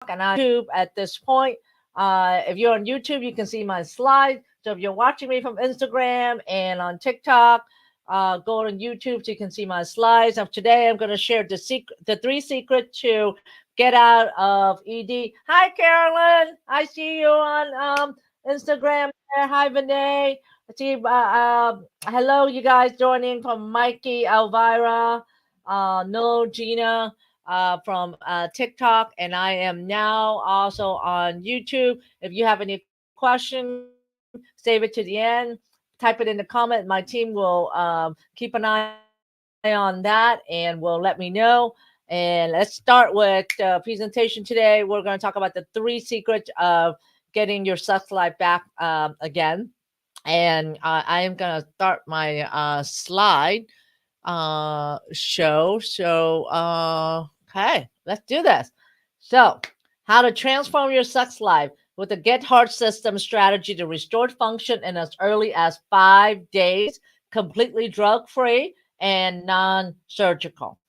and on YouTube at this point. If you're on YouTube, you can see my slides. So if you're watching me from Instagram and on TikTok, go on YouTube so you can see my slides. Of today, I'm going to share the 3 secrets to get out of ED. Hi, Carolyn. I see you on Instagram. Hi, Vinay. I see. Hello, you guys joining from Mikey, Elvira, Noel, Gina from TikTok, and I am now also on YouTube. If you have any questions, save it to the end. Type it in the comment. My team will keep an eye on that and will let me know. And let's start with the presentation today. We're going to talk about the 3 secrets of getting your sex life back again. And I am going to start my slide show. So, okay, let's do this. So, how to transform your sex life with the Get Hard System strategy to restore function in as early as 5 days, completely drug free and non surgical.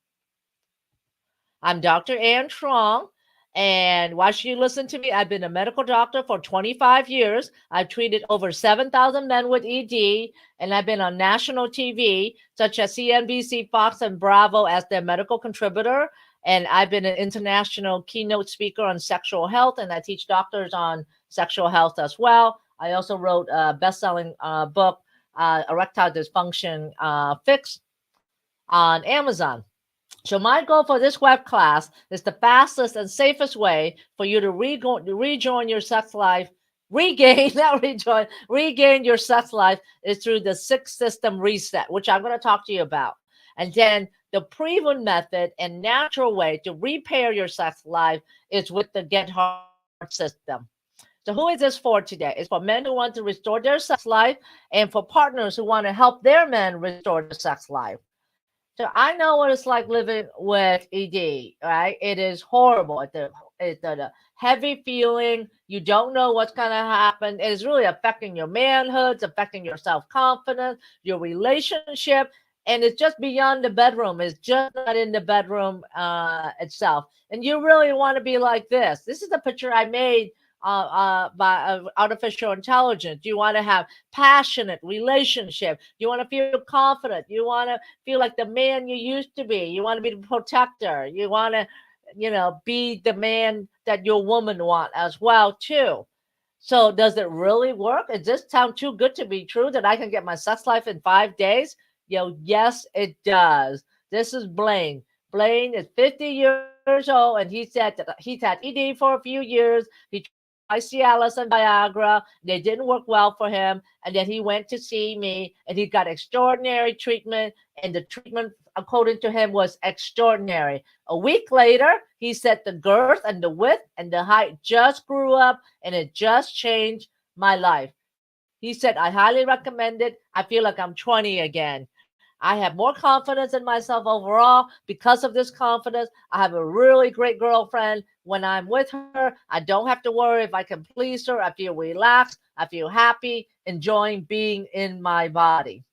I'm Dr. Ann Trong. And why should you listen to me? I've been a medical doctor for 25 years. I've treated over 7,000 men with ED, and I've been on national TV, such as CNBC, Fox, and Bravo, as their medical contributor. And I've been an international keynote speaker on sexual health, and I teach doctors on sexual health as well. I also wrote a best-selling book, Erectile Dysfunction Fix, on Amazon. So my goal for this web class is the fastest and safest way for you to rejoin your sex life, regain, not rejoin, regain your sex life is through the 6 system reset, which I'm going to talk to you about. And then the proven method and natural way to repair your sex life is with the Get Hard system. So who is this for today? It's for men who want to restore their sex life and for partners who want to help their men restore their sex life. So I know what it's like living with ED, right? It is horrible. It's a heavy feeling. You don't know what's going to happen. It is really affecting your manhood. It's affecting your self-confidence, your relationship. And it's just beyond the bedroom. It's just not in the bedroom itself. And you really want to be like this. This is a picture I made by artificial intelligence. You want to have passionate relationship. You want to feel confident. You want to feel like the man you used to be. You want to be the protector. You want to, be the man that your woman want as well too. So does it really work? Does this sound too good to be true that I can get my sex life in 5 days? Yes, it does. This is Blaine. Blaine is 50 years old, and he said that he's had ED for a few years. He tried Cialis and Viagra. They didn't work well for him. And then he went to see me, and he got extraordinary treatment. And the treatment, according to him, was extraordinary. A week later, he said the girth and the width and the height just grew up, and it just changed my life. He said, I highly recommend it. I feel like I'm 20 again. I have more confidence in myself overall because of this confidence. I have a really great girlfriend. When I'm with her, I don't have to worry if I can please her. I feel relaxed. I feel happy, enjoying being in my body.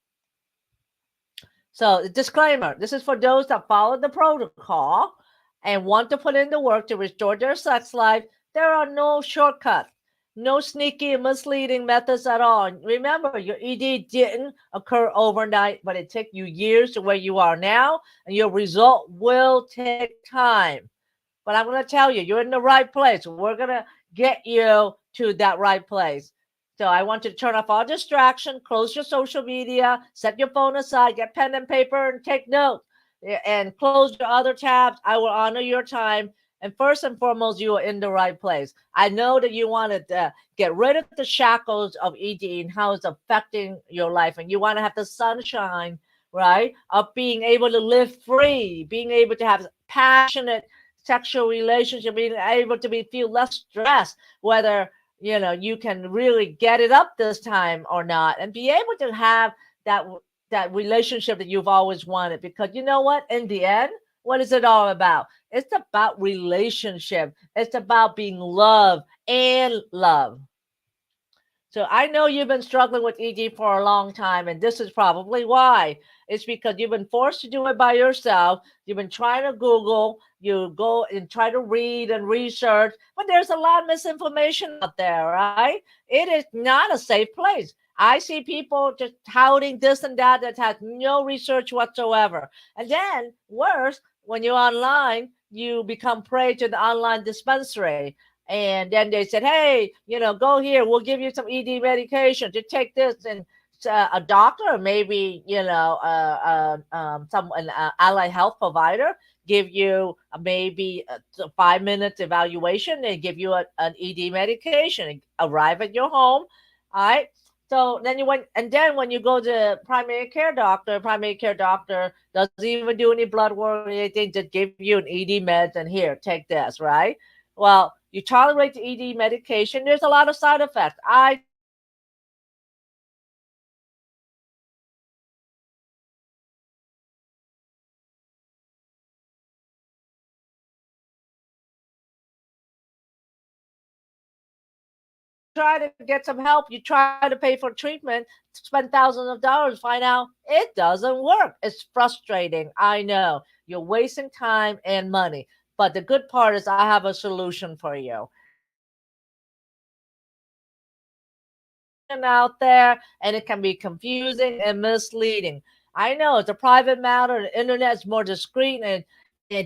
So, disclaimer, this is for those that follow the protocol and want to put in the work to restore their sex life. There are no shortcuts. No sneaky and misleading methods at all. Remember, your ED didn't occur overnight, but it took you years to where you are now, and your result will take time. But I'm going to tell you, you're in the right place. We're going to get you to that right place. So I want you to turn off all distraction, close your social media, set your phone aside, get pen and paper, and take notes, and close your other tabs. I will honor your time. And first and foremost, you are in the right place. I know that you want to get rid of the shackles of ED and how it's affecting your life. And you want to have the sunshine, right, of being able to live free, being able to have passionate sexual relationship, being able to feel less stressed, whether, you can really get it up this time or not, and be able to have that relationship that you've always wanted. Because you know what? In the end, what is it all about? It's about relationship. It's about being loved and love. So I know you've been struggling with ED for a long time, and this is probably why. It's because you've been forced to do it by yourself. You've been trying to Google, you go and try to read and research, but there's a lot of misinformation out there, right? It is not a safe place. I see people just touting this and that that has no research whatsoever. And then, worse, when you're online, you become prey to the online dispensary. And then they said, hey, go here, we'll give you some ED medication to take this. And a doctor, or maybe, some an allied health provider give you maybe a 5 minutes evaluation and give you an ED medication and arrive at your home. All right. So then you went, and then when you go to primary care doctor doesn't even do any blood work or anything, just give you an ED meds and here, take this, right? Well, you tolerate the ED medication. There's a lot of side effects. I tried to get some help. You try to pay for treatment, spend thousands of dollars, find out it doesn't work. It's frustrating. I know you're wasting time and money. But the good part is I have a solution for you. There's a lot of misinformation out there, and it can be confusing and misleading. I know it's a private matter. The internet is more discreet and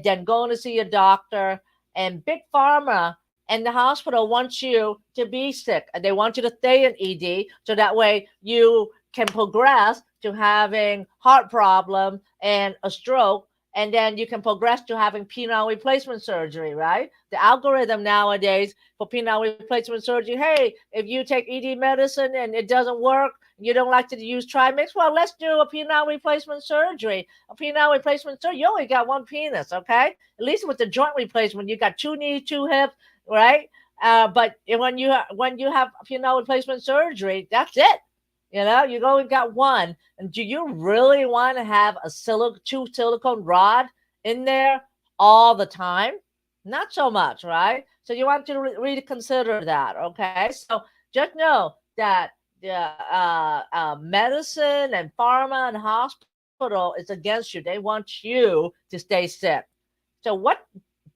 than going to see a doctor. And big pharma and the hospital wants you to be sick. They want you to stay in ED so that way you can progress to having heart problem and a stroke, and then you can progress to having penile replacement surgery, right? The algorithm nowadays for penile replacement surgery, hey, if you take ED medicine and it doesn't work, you don't like to use Trimix, well, let's do a penile replacement surgery. A penile replacement surgery, you only got one penis, okay? At least with the joint replacement, you got two knees, two hips, right? But when you have penile replacement surgery, that's it. You only got one. And do you really want to have two silicone rod in there all the time? Not so much, right? So you want to really consider that, okay? So just know that the medicine and pharma and hospital is against you. They want you to stay sick. So what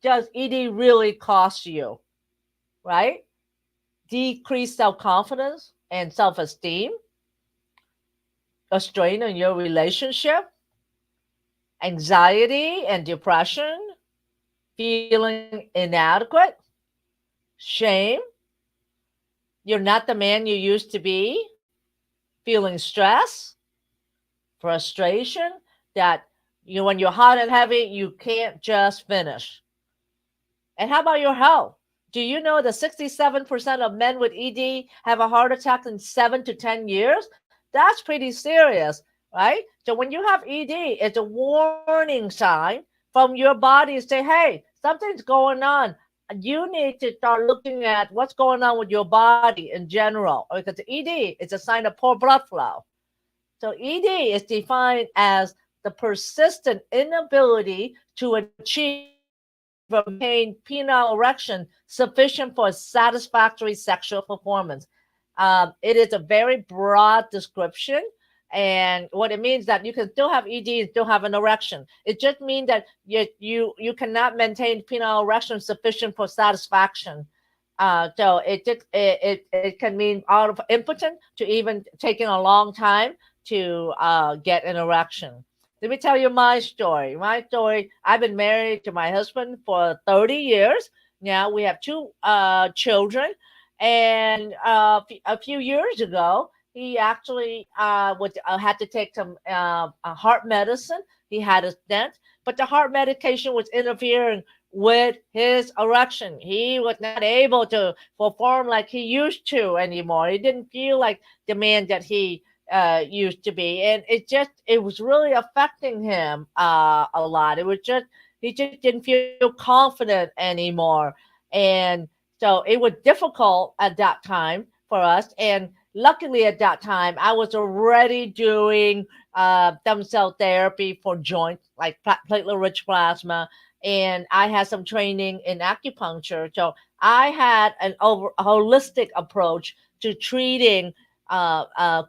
does ED really cost you, right? Decreased self confidence and self esteem, a strain on your relationship, anxiety and depression, feeling inadequate, shame, you're not the man you used to be, feeling stress, frustration that when you're hot and heavy, you can't just finish. And how about your health? Do you know that 67% of men with ED have a heart attack in 7 to 10 years? That's pretty serious, right? So when you have ED, it's a warning sign from your body to say, hey, something's going on. You need to start looking at what's going on with your body in general, because ED is a sign of poor blood flow. So ED is defined as the persistent inability to achieve or maintain penile erection sufficient for satisfactory sexual performance. It is a very broad description. And what it means that you can still have ED and still have an erection. It just means that you cannot maintain penile erection sufficient for satisfaction. So it can mean out of impotent to even taking a long time to get an erection. Let me tell you my story. My story, I've been married to my husband for 30 years. Now we have two children. And a few years ago, he actually had to take some heart medicine. He had a stent, but the heart medication was interfering with his erection. He was not able to perform like he used to anymore. He didn't feel like the man that he used to be, and it was really affecting him a lot. It was just he just didn't feel confident anymore, and so it was difficult at that time for us. And luckily, at that time, I was already doing stem cell therapy for joints, like platelet-rich plasma, and I had some training in acupuncture. So I had a holistic approach to treating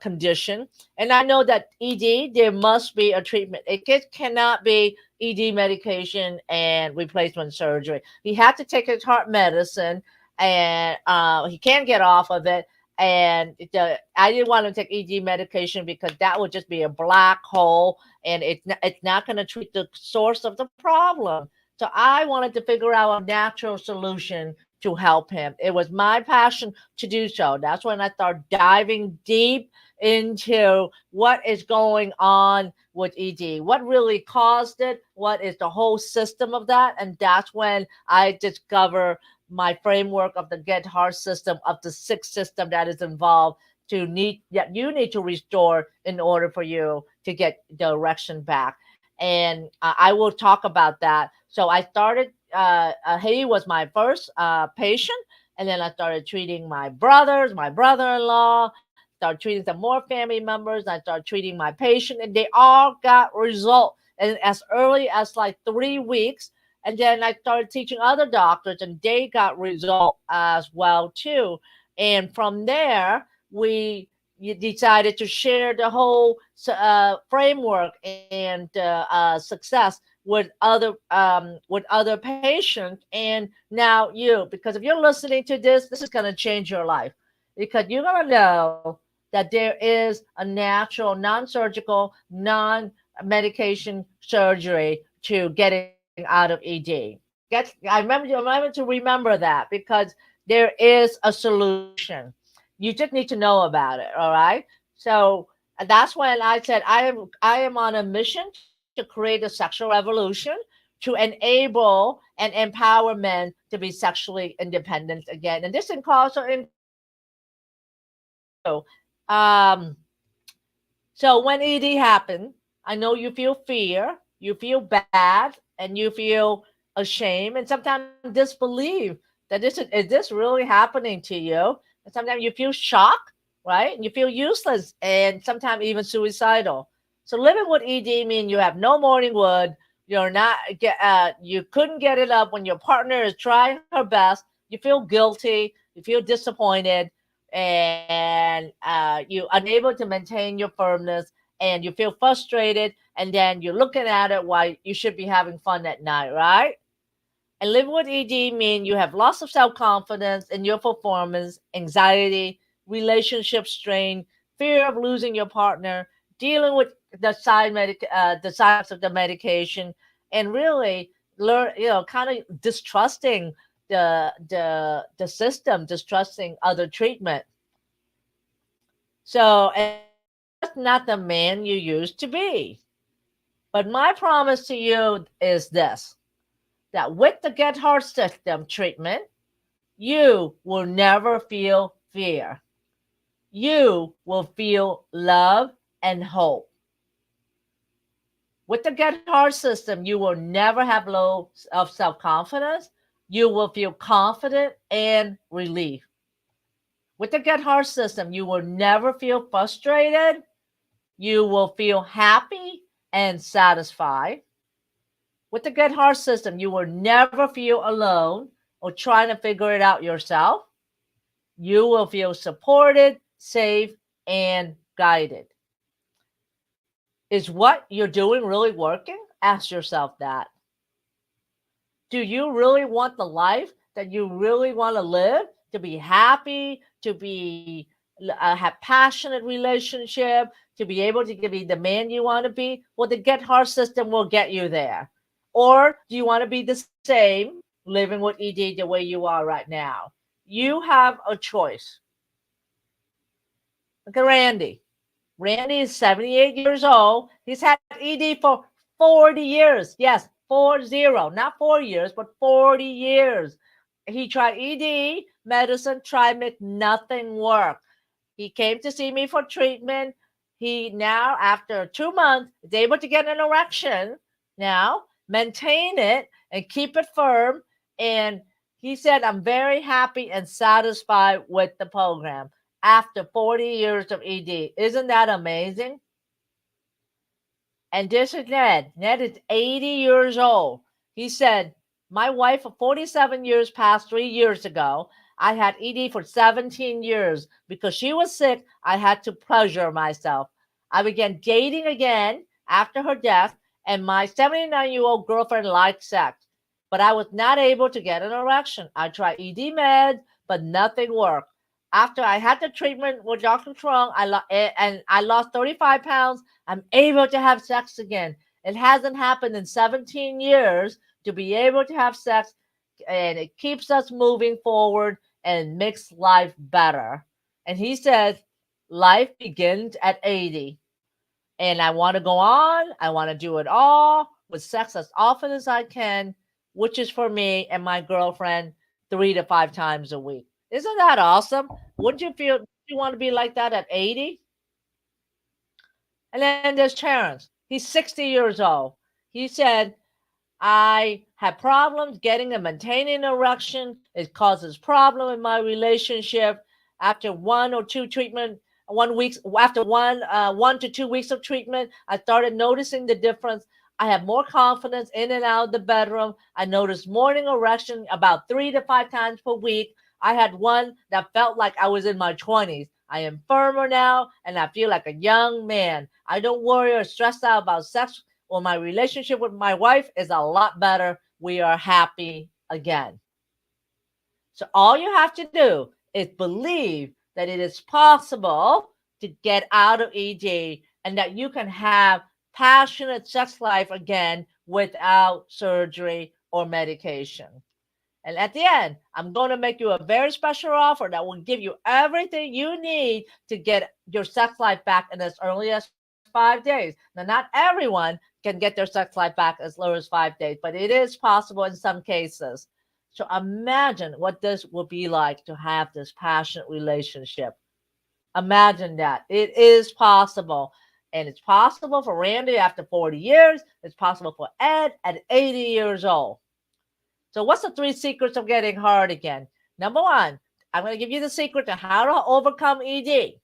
condition. And I know that ED, there must be a treatment. Cannot be ED medication and replacement surgery. He had to take his heart medicine, and he can't get off of it. And I didn't want to take ED medication because that would just be a black hole, and it's not going to treat the source of the problem. So I wanted to figure out a natural solution to help him. It was my passion to do so. That's when I started diving deep into what is going on with ED, what really caused it, what is the whole system of that. And that's when I discover my framework of the Get Heart system, of the six system that is involved that you need to restore in order for you to get direction back. And I will talk about that. So I started. He was my first patient, and then I started treating my brothers, my brother-in-law, started treating some more family members. I started treating my patient, and they all got result, and as early as like 3 weeks. And then I started teaching other doctors, and they got result as well too. And from there, we decided to share the whole framework and success with other patients. And now you, because if you're listening to this is going to change your life, because you're going to know that there is a natural, non-surgical, non-medication surgery to getting out of ED. I remember to remember that, because there is a solution. You just need to know about it. All right. So that's when I said I am on a mission to create a sexual revolution to enable and empower men to be sexually independent again. And this also includes you too. Um, so when ED happened, I know you feel fear, you feel bad, and you feel ashamed, and sometimes disbelief that is this really happening to you? And sometimes you feel shocked, right? And you feel useless, and sometimes even suicidal. So living with ED means you have no morning wood. You're not you couldn't get it up when your partner is trying her best. You feel guilty. You feel disappointed, and you unable to maintain your firmness, and you feel frustrated, and then you're looking at it while you should be having fun at night, right? And living with ED means you have loss of self confidence in your performance, anxiety, relationship strain, fear of losing your partner, dealing with the side effects of the medication, and really learn, kind of distrusting the system, distrusting other treatment. So, and you're just not the man you used to be. But my promise to you is this, that with the Get Heart System treatment, you will never feel fear. You will feel love and hope. With the Get Heart System, you will never have low of self confidence. You will feel confident and relief. With the Get Heart System, you will never feel frustrated. You will feel happy and satisfied. With the Get Heart System, you will never feel alone or trying to figure it out yourself. You will feel supported, safe, and guided. Is what you're doing really working? Ask yourself that. Do you really want the life that you really want to live? To be happy, to be have passionate relationship, to be able to be the man you want to be? Well, the Get Heart System will get you there. Or do you want to be the same, living with ED the way you are right now? You have a choice. Look at Randy. Randy is 78 years old. He's had ED for 40 years. Yes, 40, not 4 years, but 40 years. He tried ED, medicine, Trimix, nothing worked. He came to see me for treatment. He now, after 2 months, is able to get an erection now, maintain it, and keep it firm. And he said, I'm very happy and satisfied with the program after 40 years of ED. Isn't that amazing? And this is Ned. Ned is 80 years old. He said, my wife of 47 years passed 3 years ago. I had ED for 17 years. Because she was sick, I had to pleasure myself. I began dating again after her death, and my 79-year-old girlfriend liked sex. But I was not able to get an erection. I tried ED meds, but nothing worked. After I had the treatment with Dr. Trung, and I lost 35 pounds, I'm able to have sex again. It hasn't happened in 17 years to be able to have sex, and it keeps us moving forward and makes life better. And he says, life begins at 80. And I want to go on. I want to do it all with sex as often as I can, which is for me and my girlfriend 3 to 5 times a week. Isn't that awesome? Wouldn't you feel you want to be like that at 80? And then there's Terrence. He's 60 years old. He said, I have problems getting and maintaining an erection. It causes problem in my relationship. After 1 or 2 treatment, 1 week after 1 to 2 weeks of treatment, I started noticing the difference. I have more confidence in and out of the bedroom. I noticed morning erection about 3 to 5 times per week. I had one that felt like I was in my 20s. I am firmer now and I feel like a young man. I don't worry or stress out about sex. Well, my relationship with my wife is a lot better. We are happy again. So all you have to do is believe that it is possible to get out of ED and that you can have passionate sex life again without surgery or medication. And at the end, I'm going to make you a very special offer that will give you everything you need to get your sex life back in as early as 5 days. Now, not everyone can get their sex life back as low as 5 days, but it is possible in some cases. So imagine what this will be like to have this passionate relationship. Imagine that. It is possible. And it's possible for Randy after 40 years. It's possible for Ed at 80 years old. So, what's the 3 secrets of getting hard again? Number one, I'm going to give you the secret to how to overcome ED.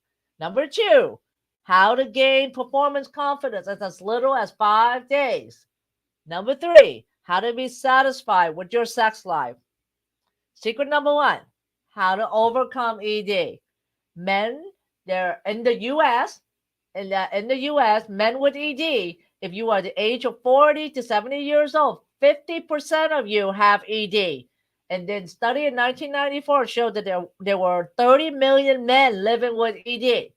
Number two, how to gain performance confidence in as little as 5 days. Number three, how to be satisfied with your sex life. Secret number one, how to overcome ED. Men, they're in the U.S. In the U.S., men with ED, if you are the age of 40 to 70 years old, 50% of you have ED. And then study in 1994 showed that there were 30 million men living with ED.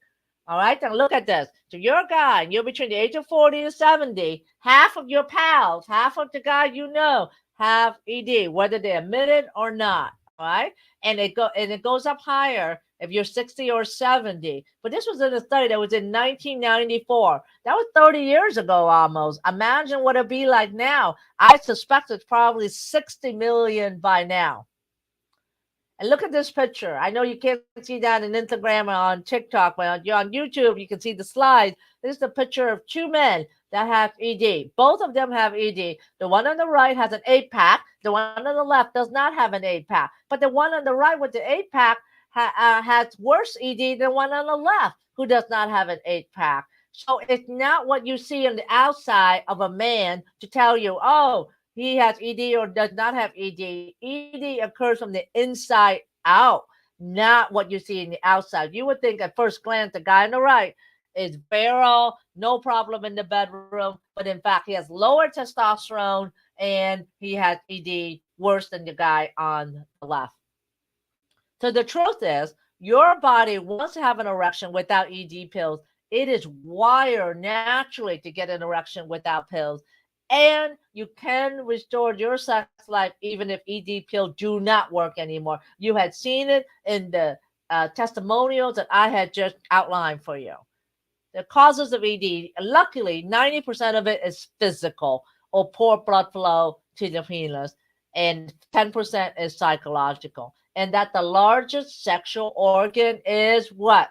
All right, now look at this. So you're a guy, you're between the age of 40 to 70. Half of your pals, half of the guys you know have ED, whether they admit it or not. All right, and it goes up higher if you're 60 or 70. But this was in a study that was in 1994. That was 30 years ago almost. Imagine what it'd be like now. I suspect it's probably 60 million by now. And look at this picture. I know you can't see that on Instagram or on TikTok, but on YouTube, you can see the slides. This is the picture of 2 men that have ED. Both of them have ED. The one on the right has an 8-pack. The one on the left does not have an 8-pack. But the one on the right with the 8-pack has worse ED than one on the left who does not have an 8-pack. So it's not what you see on the outside of a man to tell you, oh, he has ED or does not have ED. ED occurs from the inside out, not what you see in the outside. You would think at first glance the guy on the right is virile, no problem in the bedroom, but in fact he has lower testosterone and he has ED worse than the guy on the left. So the truth is, your body wants to have an erection without ED pills. It is wired naturally to get an erection without pills. And you can restore your sex life even if ED pills do not work anymore. You had seen it in the testimonials that I had just outlined for you. The causes of ED, luckily, 90% of it is physical or poor blood flow to the penis, and 10% is psychological. And that the largest sexual organ is what?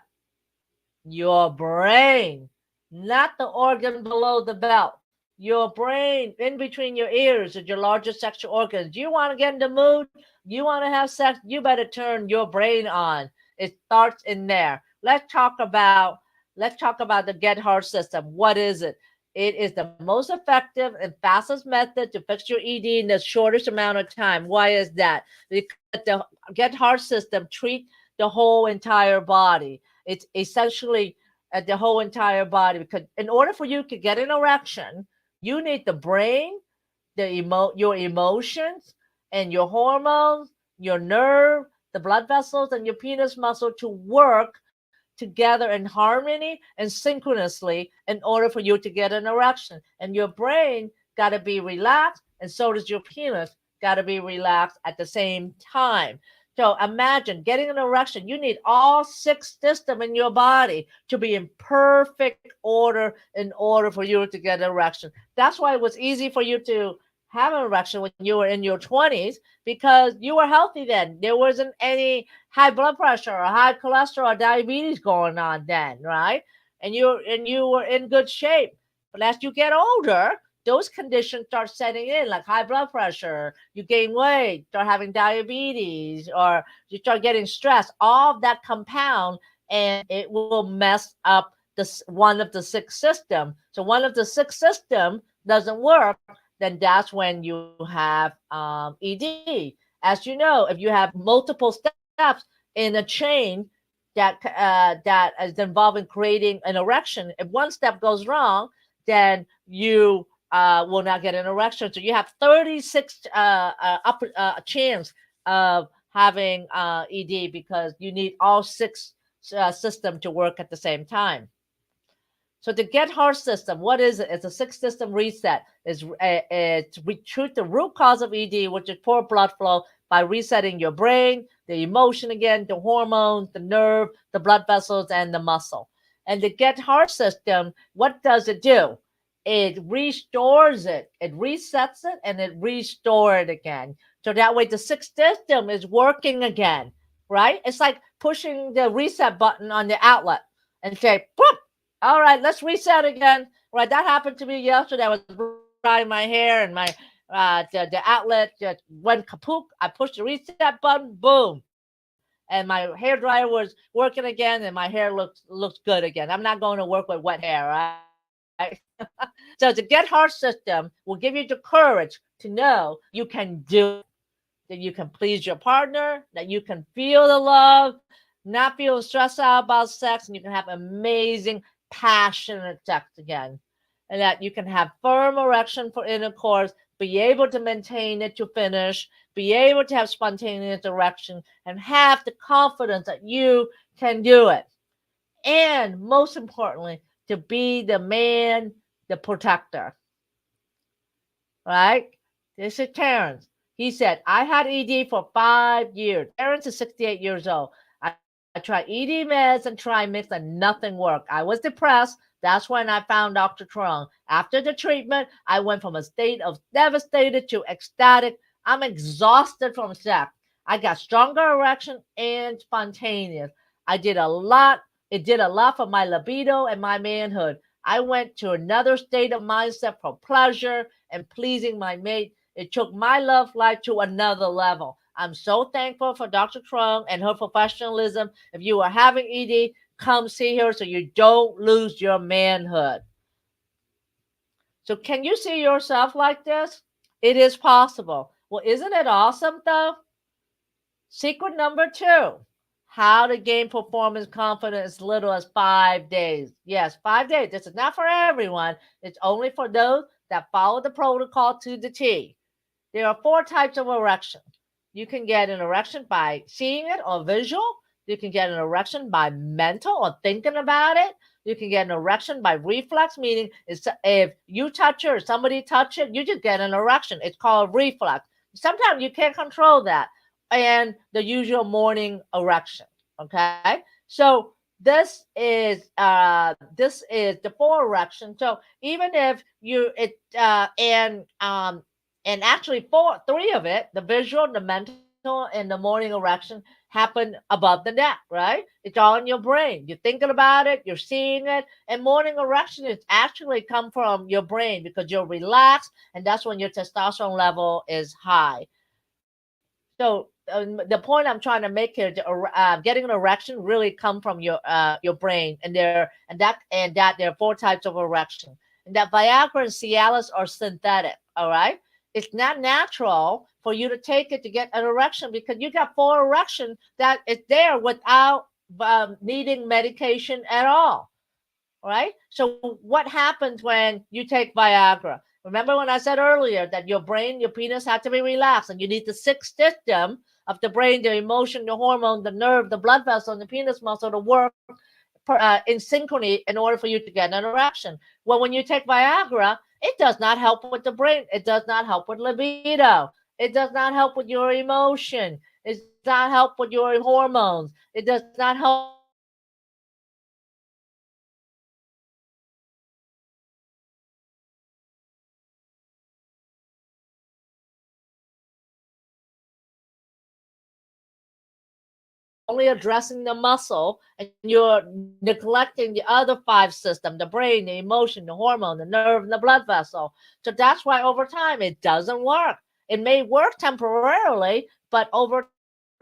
Your brain, not the organ below the belt. Your brain in between your ears is your largest sexual organ. Do you want to get in the mood? You want to have sex? You better turn your brain on. It starts in there. Let's talk about the Get Hard system. What is it? It is the most effective and fastest method to fix your ED in the shortest amount of time. Why is that? Because the Get Heart system treat the whole entire body. It's essentially the whole entire body, because in order for you to get an erection, you need the brain, your emotions, and your hormones, your nerve, the blood vessels, and your penis muscle to work together in harmony and synchronously in order for you to get an erection. And your brain got to be relaxed, and so does your penis got to be relaxed at the same time. So imagine getting an erection. You need all six systems in your body to be in perfect order in order for you to get an erection. That's why it was easy for you to have an erection when you were in your 20s, because you were healthy then. There wasn't any high blood pressure or high cholesterol or diabetes going on then, right? And you were in good shape. But as you get older, those conditions start setting in, like high blood pressure, you gain weight, start having diabetes, or you start getting stressed. All of that compound, and it will mess up this one of the six system. So one of the six system doesn't work, then that's when you have ED. As you know, if you have multiple steps in a chain that is involved in creating an erection, if one step goes wrong, then you will not get an erection. So you have 36 chance of having ED, because you need all six systems to work at the same time. So the Get Heart system, what is it? It's a six system reset. It's we treat the root cause of ED, which is poor blood flow, by resetting your brain, the emotion again, the hormones, the nerve, the blood vessels, and the muscle. And the Get Heart system, what does it do? It restores it, it resets it, and it restores it again. So that way the sixth system is working again, right? It's like pushing the reset button on the outlet and say, "Boop, all right, let's reset again." Right, that happened to me yesterday. I was drying my hair, and my the outlet just went kaput. I pushed the reset button, boom, and my hair dryer was working again, and my hair looks good again. I'm not going to work with wet hair, right? So the Get Heart system will give you the courage to know you can do it, that you can please your partner, that you can feel the love, not feel stressed out about sex, and you can have amazing, passionate sex again. And that you can have firm erection for intercourse, be able to maintain it to finish, be able to have spontaneous erection, and have the confidence that you can do it. And most importantly, to be the man, the protector, right? This is Terrence. He said, I had ED for 5 years. Terrence is 68 years old. I tried ED meds and Trimix and nothing worked. I was depressed. That's when I found Dr. Trung. After the treatment, I went from a state of devastated to ecstatic. I'm exhausted from sex. I got stronger erection and spontaneous. I did a lot. It did a lot for my libido and my manhood. I went to another state of mindset for pleasure and pleasing my mate. It took my love life to another level. I'm so thankful for Dr. Trung and her professionalism. If you are having ED, come see her so you don't lose your manhood. So, can you see yourself like this? It is possible. Well, isn't it awesome though? Secret number two: how to gain performance confidence as little as 5 days. Yes, 5 days. This is not for everyone, it's only for those that follow the protocol to the T. There are four types of erection. You can get an erection by seeing it or visual. You can get an erection by mental or thinking about it. You can get an erection by reflex, meaning if you touch it or somebody touch it, you just get an erection. It's called reflex. Sometimes you can't control that. And the usual morning erection. Okay, so this is the four erection. So even if you it and actually three of it, the visual, the mental, and the morning erection, happen above the neck, right? It's all in your brain. You're thinking about it, you're seeing it, and morning erection is actually come from your brain because you're relaxed, and that's when your testosterone level is high. So the point I'm trying to make here, getting an erection really come from your brain, and there are four types of erection. And that Viagra and Cialis are synthetic. All right. It's not natural for you to take it to get an erection because you got full erection that is there without needing medication at all. Right? So what happens when you take Viagra? Remember when I said earlier that your brain, your penis had to be relaxed, and you need the sixth system of the brain, the emotion, the hormone, the nerve, the blood vessel, and the penis muscle to work in synchrony in order for you to get an erection. Well, when you take Viagra, it does not help with the brain. It does not help with libido. It does not help with your emotion. It does not help with your hormones. It does not help with your only addressing the muscle and you're neglecting the other five systems, the brain, the emotion, the hormone, the nerve, and the blood vessel. So that's why over time it doesn't work. It may work temporarily, but over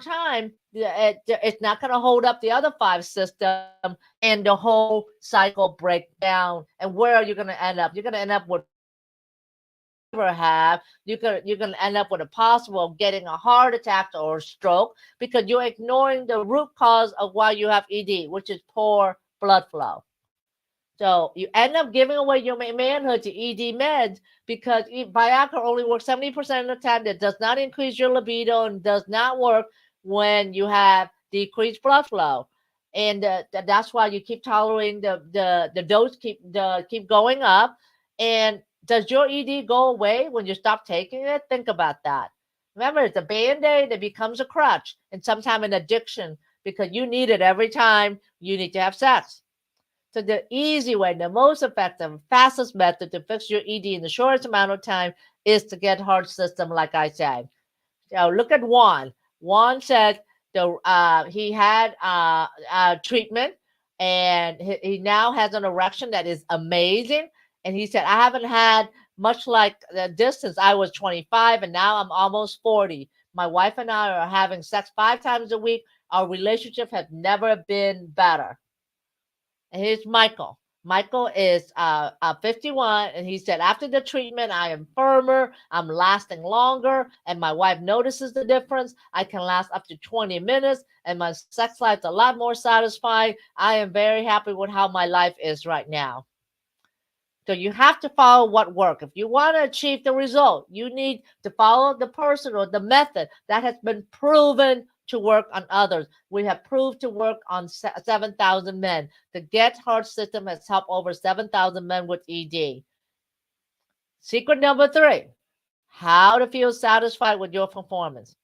time it's not going to hold up the other five systems and the whole cycle break down. And where are you going to end up? You're going to end up with ever have, you're gonna end up with a possible of getting a heart attack or a stroke because you're ignoring the root cause of why you have ED, which is poor blood flow. So you end up giving away your manhood to ED meds because Viagra only works 70% of the time. That does not increase your libido and does not work when you have decreased blood flow. And that's why you keep tolerating the dose keep going up. And does your ED go away when you stop taking it? Think about that. Remember, it's a band-aid that becomes a crutch and sometimes an addiction because you need it every time you need to have sex. So the easy way, the most effective, fastest method to fix your ED in the shortest amount of time is to get heart system, like I said. So look at Juan. Juan said he had treatment and he now has an erection that is amazing. And he said, I haven't had much like the distance. I was 25 and now I'm almost 40. My wife and I are having sex 5 times a week. Our relationship has never been better. And here's Michael. Michael is 51, and he said, after the treatment, I am firmer, I'm lasting longer, and my wife notices the difference. I can last up to 20 minutes, and my sex life's a lot more satisfying. I am very happy with how my life is right now. So you have to follow what works. If you want to achieve the result, you need to follow the person or the method that has been proven to work on others. We have proved to work on 7,000 men. The Get Heart system has helped over 7,000 men with ED. Secret number 3, how to feel satisfied with your performance.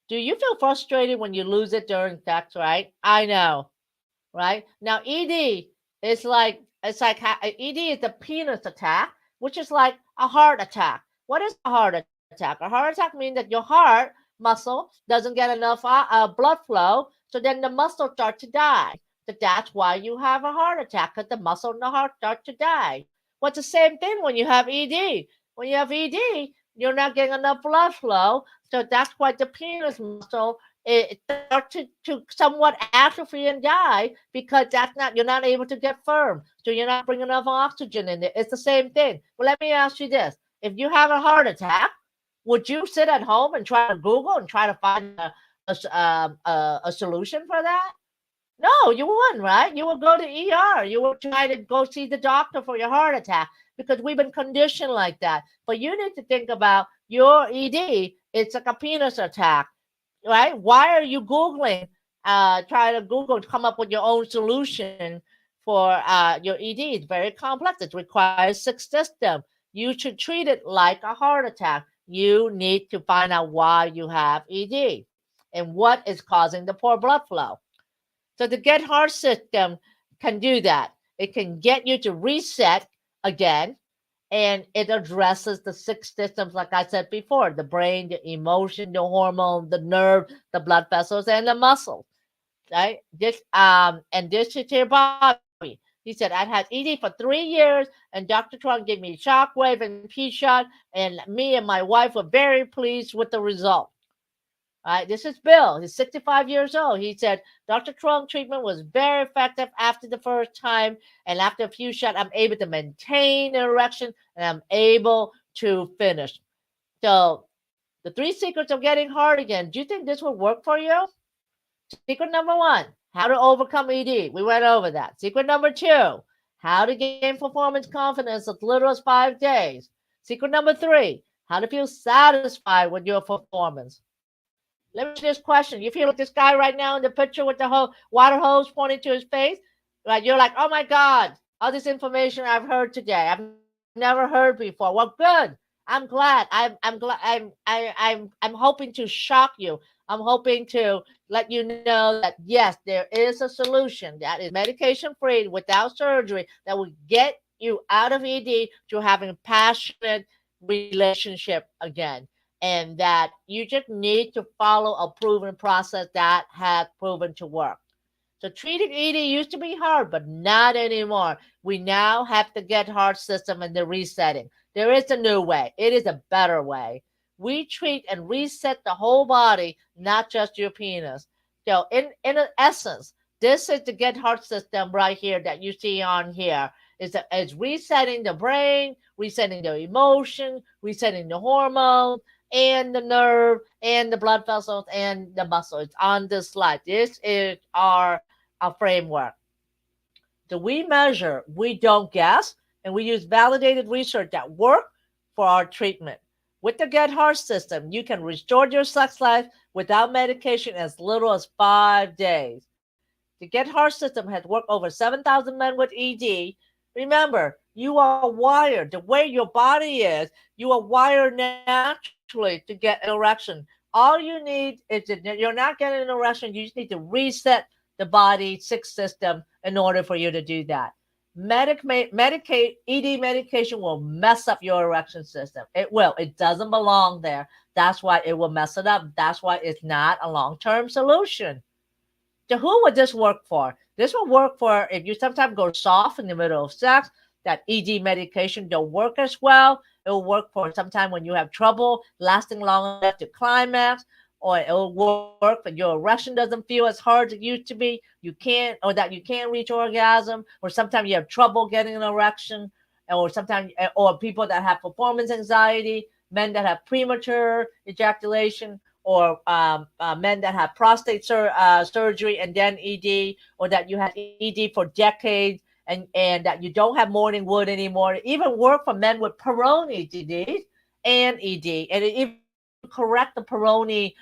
Do you feel frustrated when you lose it during sex, right? I know, right? Now, ED is like, ED is the penis attack, which is like a heart attack. What is a heart attack? A heart attack means that your heart muscle doesn't get enough blood flow, so then the muscle starts to die. So that's why you have a heart attack, because the muscle in the heart start to die. What's the same thing when you have ED? When you have ED, you're not getting enough blood flow, so that's why the penis muscle it starts to somewhat atrophy and die because that's not you're not able to get firm. So you're not bringing enough oxygen in there. It's the same thing. Well, let me ask you this: if you have a heart attack, would you sit at home and try to Google and try to find a solution for that? No, you wouldn't, right? You would go to ER. You would try to go see the doctor for your heart attack because we've been conditioned like that. But you need to think about your ED. It's like a penis attack, right? Why are you Googling? Try to Google to come up with your own solution for your ED. It's very complex. It requires 6 systems. You should treat it like a heart attack. You need to find out why you have ED and what is causing the poor blood flow. So the Get Heart system can do that. It can get you to reset again, and it addresses the 6 systems, like I said before: the brain, the emotion, the hormone, the nerve, the blood vessels, and the muscle. Right? This is here, Bobby. He said, I had ED for 3 years, and Dr. Trump gave me shockwave and P shot, and me and my wife were very pleased with the result. All right, this is Bill. He's 65 years old. He said, Dr. Trung treatment was very effective after the first time. And after a few shots, I'm able to maintain an erection and I'm able to finish. So, the three secrets of getting hard again. Do you think this will work for you? Secret number one, how to overcome ED. We went over that. Secret number two, how to gain performance confidence as little as 5 days. Secret number three, how to feel satisfied with your performance. Let me ask you this question. You feel like this guy right now in the picture with the whole water hose pointing to his face? Right? You're like, oh my God, all this information I've heard today. I've never heard before. Well, good. I'm glad. I'm glad. I'm hoping to shock you. I'm hoping to let you know that yes, there is a solution that is medication free without surgery that will get you out of ED to having passionate relationship again, and that you just need to follow a proven process that has proven to work. So treating ED used to be hard, but not anymore. We now have the get hard system and the resetting. There is a new way. It is a better way. We treat and reset the whole body, not just your penis. So in essence, this is the get hard system right here that you see on here. It's resetting the brain, resetting the emotion, resetting the hormone, and the nerve and the blood vessels and the muscle. It's on this slide. This is our framework. So we measure, we don't guess, and we use validated research that work for our treatment. With the Get Hard system, you can restore your sex life without medication as little as 5 days. The Get Hard system has worked over 7,000 men with ED. Remember, you are wired the way your body is. You are wired naturally to get an erection. All you need is that you're not getting an erection. You just need to reset the body six system in order for you to do that. ED medication will mess up your erection system. It will. It doesn't belong there. That's why it will mess it up. That's why it's not a long-term solution. So who would this work for? This will work for if you sometimes go soft in the middle of sex, that ED medication don't work as well. It will work for sometime when you have trouble lasting long enough to climax, or it will work when your erection doesn't feel as hard as it used to be. You can't, or that you can't reach orgasm, or sometimes you have trouble getting an erection, or sometimes, or people that have performance anxiety, men that have premature ejaculation, or men that have prostate surgery and then ED, or that you had ED for decades and that you don't have morning wood anymore. It even work for men with Peyronie disease and ED, and it even correct the Peyronie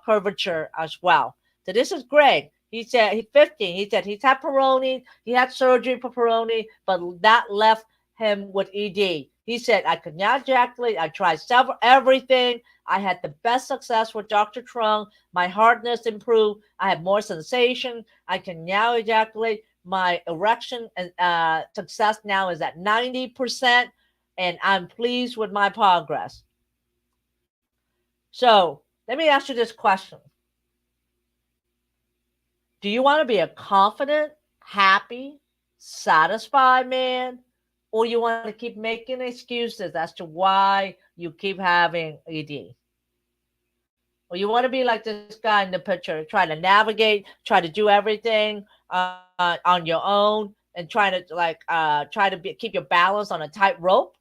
curvature as well. So this is great. He said he's 15. He said he's had Peyronie, he had surgery for Peyronie, but that left him with ED. He said, I could not ejaculate. I tried everything. I had the best success with Dr. Trung. My hardness improved. I have more sensation. I can now ejaculate. My erection success now is at 90%, and I'm pleased with my progress. So let me ask you this question. Do you want to be a confident, happy, satisfied man? Or you want to keep making excuses as to why you keep having ED? Or you want to be like this guy in the picture, try to navigate, try to do everything on your own, and trying to keep your balance on a tight rope?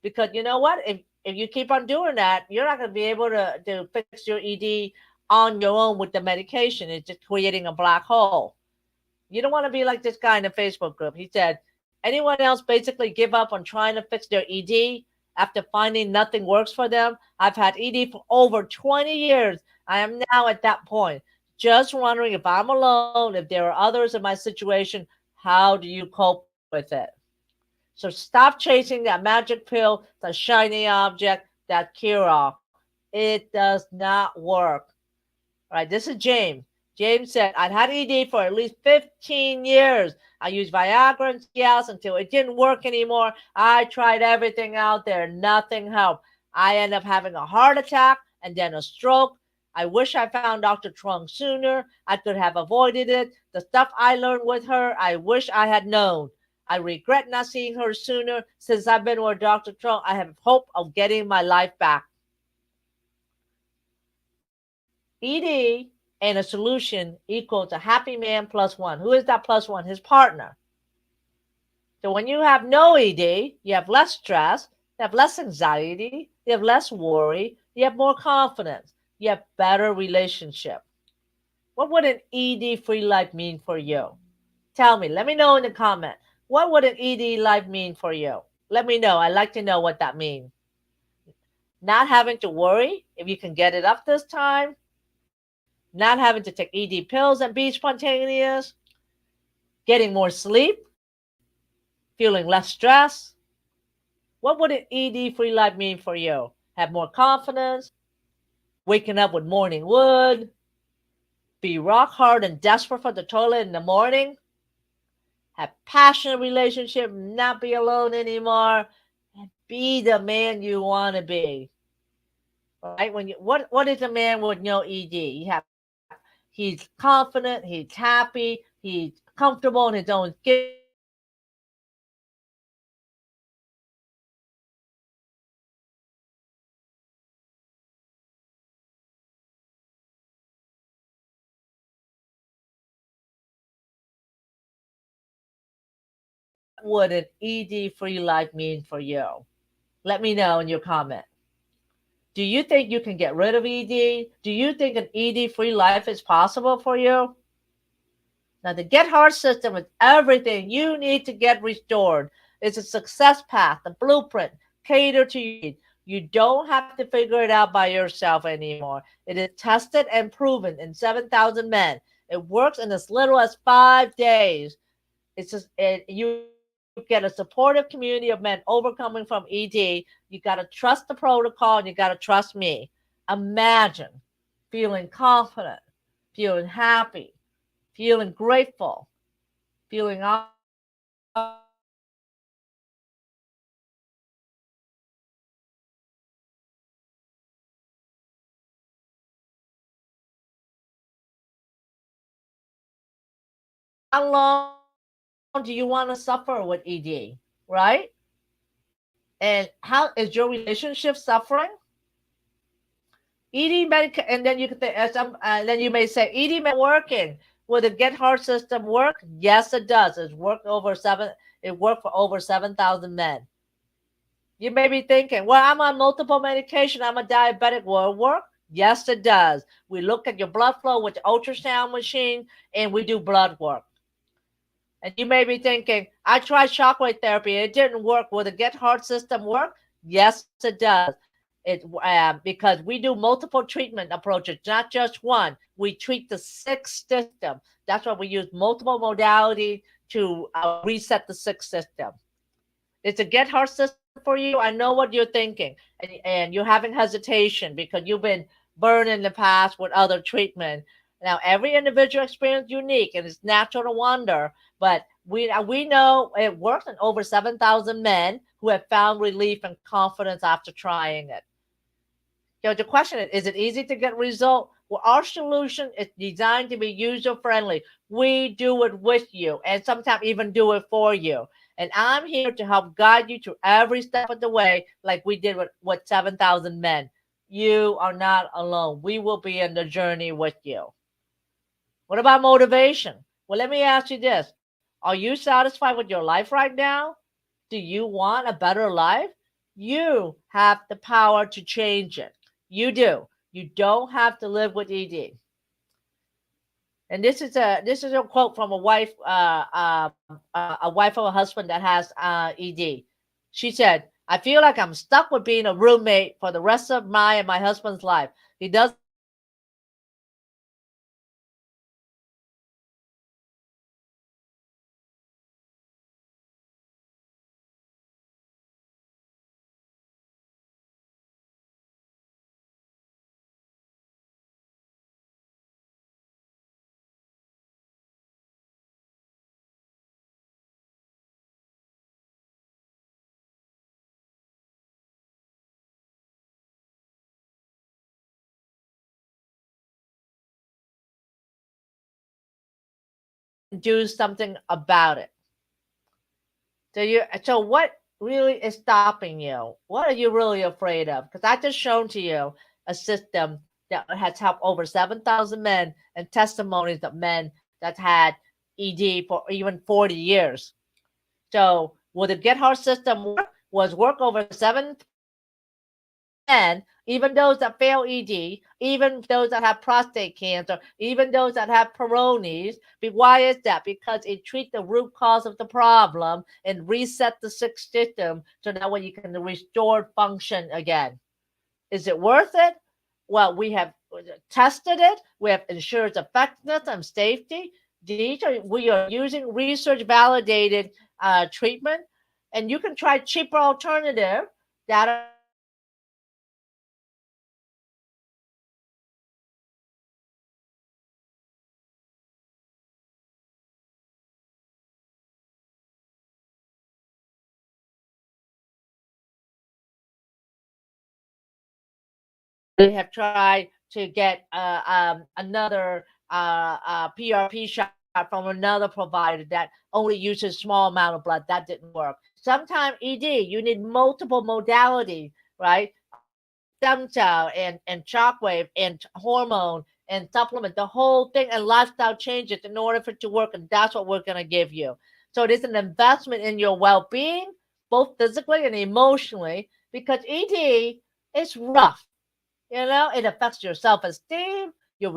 Because you know what? If you keep on doing that, you're not going to be able to fix your ED on your own with the medication. It's just creating a black hole. You don't want to be like this guy in the Facebook group. He said, anyone else basically give up on trying to fix their ED after finding nothing works for them? I've had ED for over 20 years. I am now at that point. Just wondering if I'm alone, if there are others in my situation, how do you cope with it? So stop chasing that magic pill, the shiny object, that cure all. It does not work. All right, this is James. James said, I'd had ED for at least 15 years. I used Viagra and Cialis until it didn't work anymore. I tried everything out there. Nothing helped. I ended up having a heart attack and then a stroke. I wish I found Dr. Trung sooner. I could have avoided it. The stuff I learned with her, I wish I had known. I regret not seeing her sooner. Since I've been with Dr. Trung, I have hope of getting my life back. ED and a solution equals a happy man plus one. Who is that plus one? His partner. So when you have no ED, you have less stress, you have less anxiety, you have less worry, you have more confidence, you have better relationship. What would an ED free life mean for you? Tell me. Let me know in the comment. What would an ED life mean for you? Let me know. I'd like to know what that means. Not having to worry if you can get it up this time, not having to take ED pills and be spontaneous, getting more sleep, feeling less stress. What would an ED free life mean for you? Have more confidence, waking up with morning wood, be rock hard and desperate for the toilet in the morning, have passionate relationship, not be alone anymore, and be the man you want to be. Right? What is a man with no ED? He's confident, he's happy, he's comfortable in his own skin. He's confident. He's happy. He's comfortable in his own skin. He's confident. He's happy. He's comfortable in his own skin. What would an ED free life mean for you? Let me know in your comment. Do you think you can get rid of ED? Do you think an ED free life is possible for you? Now, the Get Hard system is everything you need to get restored. It's a success path, a blueprint, cater to you. You don't have to figure it out by yourself anymore. It is tested and proven in 7,000 men. It works in as little as 5 days. You get a supportive community of men overcoming from ED. You got to trust the protocol and you got to trust me. Imagine feeling confident, feeling happy, feeling grateful, feeling optimistic, feeling confident, feeling how long do you want to suffer with ED, right? And how is your relationship suffering? And then you can think, then you may say, ED medicine working. Will the Get Hard system work? Yes, it does. It worked for over 7,000 men. You may be thinking, well, I'm on multiple medication. I'm a diabetic. Will it work? Yes, it does. We look at your blood flow with the ultrasound machine and we do blood work. And you may be thinking, I tried shockwave therapy. It didn't work. Will the Get Hard system work? Yes, it does. Because we do multiple treatment approaches, not just one. We treat the sixth system. That's why we use multiple modalities to reset the sixth system. It's a Get Hard system for you. I know what you're thinking, and you're having hesitation because you've been burned in the past with other treatment. Now, every individual experience is unique, and it's natural to wonder. But we know it works in over 7,000 men who have found relief and confidence after trying it. The question is it easy to get result? Well, our solution is designed to be user friendly. We do it with you and sometimes even do it for you. And I'm here to help guide you through every step of the way, like we did with 7,000 men. You are not alone. We will be in the journey with you. What about motivation? Well, let me ask you this. Are you satisfied with your life right now? Do you want a better life? You have the power to change it. You do. You don't have to live with ED. And this is a quote from a wife of a husband that has ED. She said, "I feel like I'm stuck with being a roommate for the rest of my and my husband's life. He doesn't want to leave me alone. He wants to take me everywhere. He wants to take me to restaurants. He wants to take me to movies. He wants to take me to parties. He wants to take me to restaurants. He wants to take me to movies. He wants to take me to parties. He wants to take me to restaurants. He wants to take me to movies. He wants to take me to parties. He wants to take me to restaurants. He wants to take me to movies. He wants to take me to parties. He wants to take me to restaurants. You can do something about it. So what really is stopping you? What are you really afraid of? Because I just shown to you a system that has helped over 7,000 men and testimonies of men that had ED for even 40 years. So will the Get Hard system work? Was work over 7,000 men, even those that fail ED, even those that have prostate cancer, even those that have Peyronie's. Why is that? Because it treats the root cause of the problem and reset the sick system so that way you can restore function again. Is it worth it? Well, we have tested it. We have ensured effectiveness and safety. We are using research validated treatment, and you can try cheaper alternative that are we have tried to get another PRP shot from another provider that only uses small amount of blood. That didn't work. Sometimes ED, you need multiple modality, right? Stem cell and shockwave and hormone and supplement, the whole thing, and lifestyle changes in order for it to work. And that's what we're going to give you. So it is an investment in your well-being, both physically and emotionally, because ED is rough. It affects your self-esteem, your